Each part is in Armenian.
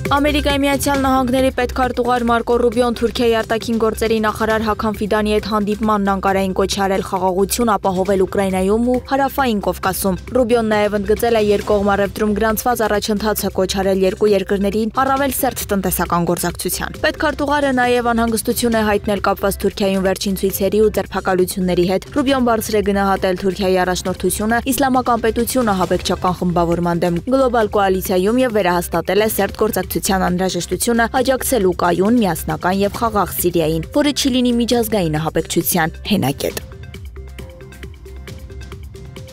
Ամերիկայի Միացյալ Նահանգների պետքարտուղար Մարկո Ռուբիոն Թուրքիայի արտաքին գործերի նախարար Հական Ֆիդանի հետ հանդիպմանն Անկարային կոչ արել խաղաղություն ապահովել Ուկրաինայում ու Հարավային Կովկասում։ Ռուբիոն նաև ընդգծել է երկկողմ առևտրում գրանցված առաջընթացը կոչ արել երկու երկրներին առավել սերտ տնտեսական գործակցության։ Պետքարտուղարը նաև անհանգստություն է հայտնել կապված Թուրքիայում վերջին ցույցերի ու ձերբակալությունների հետ։ Ռուբիոն բարձր է գնահատել Թուրքիայի առաջնորդությունը իսլամական պետությունը ահաբեկչական խմբավորման դեմ գլոբալ կոալիցիայում եւ վերահաստատել է սերտ գործակցության անհրաժեշտությունը աջակցելու կայուն, միասնական եւ խաղաղ Սիրիային, որը չի լինի միջազգային ահաբեկչության հենակետ։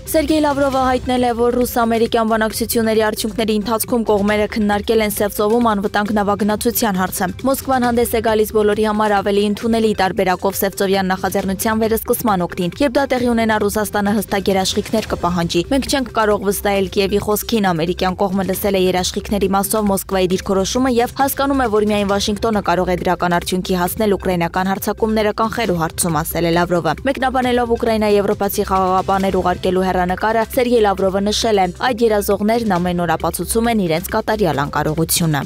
Սերգեյ Լավրովը հայտնել է, որ ռուս-ամերիկյան բանակցությունների արդյունքների ընթացքում կողմերը քննարկել են Սևծովում անվտանգ նավագնացության հարցը։ Մոսկվան հանդես է գալիս բոլորի համար ավելի ընդունելի տարբերակով Սևծովյան նախաձեռնության վերսկսման օգտին, երբ դա տեղի ունենա Ռուսաստանը հստակ երաշխիքներ կպահանջի։ Մենք չենք կարող վստահել Կիևի խոսքին, ամերիկյան կողմը լսել է երաշխիքների մասով Մոսկվայի դիրքորոշումը եւ հասկանում է, որ միայն Վաշինգտոնը կարող է դրական արդյունքի հասնել ուկրաինական հարձակումները կանխելու հարցում, ասել է Լավրովը։ Մեկնաբանելով Ուկրաինայի եվրոպացի խաղաղապահներ ուղարկելու հեռանկարը, Սերգեյ Լավրովը նշել է, այդ երազողներն ամեն օր ապացուցում են իրենց կատարյալ անկարողությունը։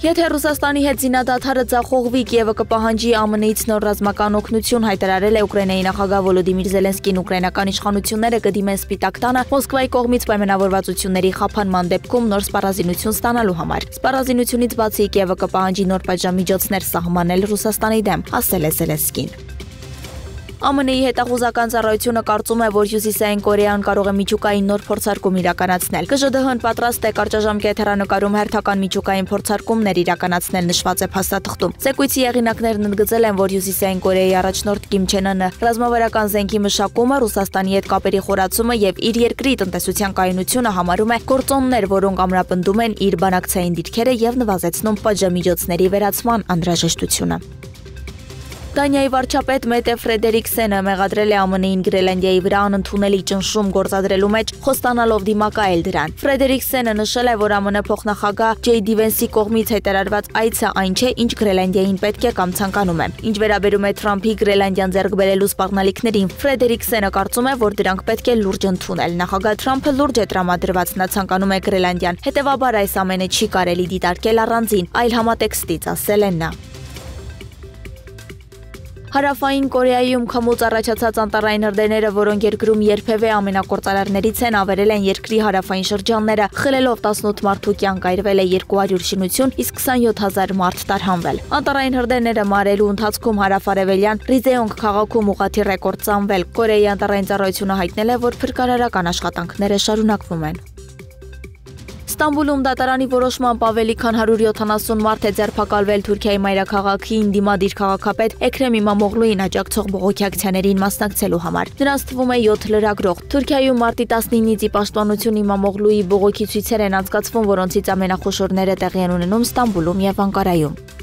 Եթե Ռուսաստանի հետ զինադադարը ձախողվի, Կիևը կպահանջի ԱՄՆ-ից նոր ռազմական օգնություն, հայտարարել է Ուկրաինայի նախագահ Վոլոդիմիր Զելենսկին։ Ուկրաինական իշխանությունները կդիմեն Սպիտակ տանը Մոսկվայի կողմից պայմանավորվածությունների խափանման դեպքում նոր սպառազինություն ստանալու համար։ Սպառազինությունից բացի Կիևը կպահանջի նոր պատժամիջոցներ սահմանել Ռուսաստանի դեմ, ասել է Զելենսկին։ ԱՄՆ-ի հետախուզական ծառայությունը կարծում է, որ Հյուսիսային Կորեան կարող է միջուկային նոր փորձարկում իրականացնել։ ԿԺԴՀ-ն պատրաստ է կարճաժամկետ հեռանկարում հերթական միջուկային փորձարկումներ իրականացնել, նշված է փաստաթղթում։ Զեկույցի եղինակներն ընդգծել են, որ Հյուսիսային Կորեայի առաջնորդ Կիմ Չեն Ընը ռազմավարական զենքի մշակումը, Ռուսաստանի հետ կապերի խորացումը եւ իր երկրի տնտեսության կայունությունը համարում է գործոններ, որոնք ամրապնդում են իր բանակցային դիրքերը եւ նվազեցնում պատժամիջոցների վերացման անհրաժեշտությունը։ Դանիայի վարչապետ Մետե Ֆրեդերիկսենը մեղադրել է ԱՄՆ-ին Գրենլանդիայի վրա անընդունելի ճնշում գործադրելու մեջ, խոստանալով դիմակայել դրան։ Ֆրեդերիկսենը նշել է, որ ԱՄՆ փոխնախագահ Ջեյ Վենսի կողմից հայտարարված այցը այն չէ, ինչ Գրենլանդիային պետք է կամ ցանկանում է։ Ինչ վերաբերում է Թրամփի Գրենլանդիան ձեռք բերելու սպառնալիքներին, Ֆրեդերիկսենը կարծում է, որ դրանք պետք է լուրջ ընդունել։ Նախագահ Թրամփը լուրջ է տրամադրված, նա ցանկանում է Գրենլանդիան, հետևաբար այս ամենը չի կարելի դիտարկել առանձին, այլ համատեքստից, ասել է նա։ Հարավային Կորեայում քամուց առաջացած անտառային հրդեհները, որոնք երկրում երբևէ ամենակործարարներից են, ավերել են երկրի հարավային շրջանները, խլելով 18 մարդու կյանք, այրվել է 200 շինություն, իսկ 27000 մարդ տարհանվել։ Անտառային հրդեհները մարելու ընթացքում հարավ-արևելյան Ռիզեոնգ քաղաքում ուղղաթիռ է կործանվել։ Կորեայի անտառային ծառայությունը հայտնել է, որ փրկարարական աշխատանքները շարունակվում են։ Ստամբուլում դատարանի որոշմամբ ավելի քան 170 մարդ է ձերբակալվել Թուրքիայի մայրաքաղաքի ընդդիմադիր քաղաքապետ Էքրեմ Իմամօղլուին աջակցող բողոքի ակցիաներին մասնակցելու համար։ Նրանց թվում է 7 լրագրող։ Թուրքիայում մարտի 19-ից ի պաշտպանություն Իմամօղլուի բողոքի ցույցեր են անցկացվում, որոնցից ամենախոշորները տեղի են ունենում Ստամբուլում եւ Անկարայում։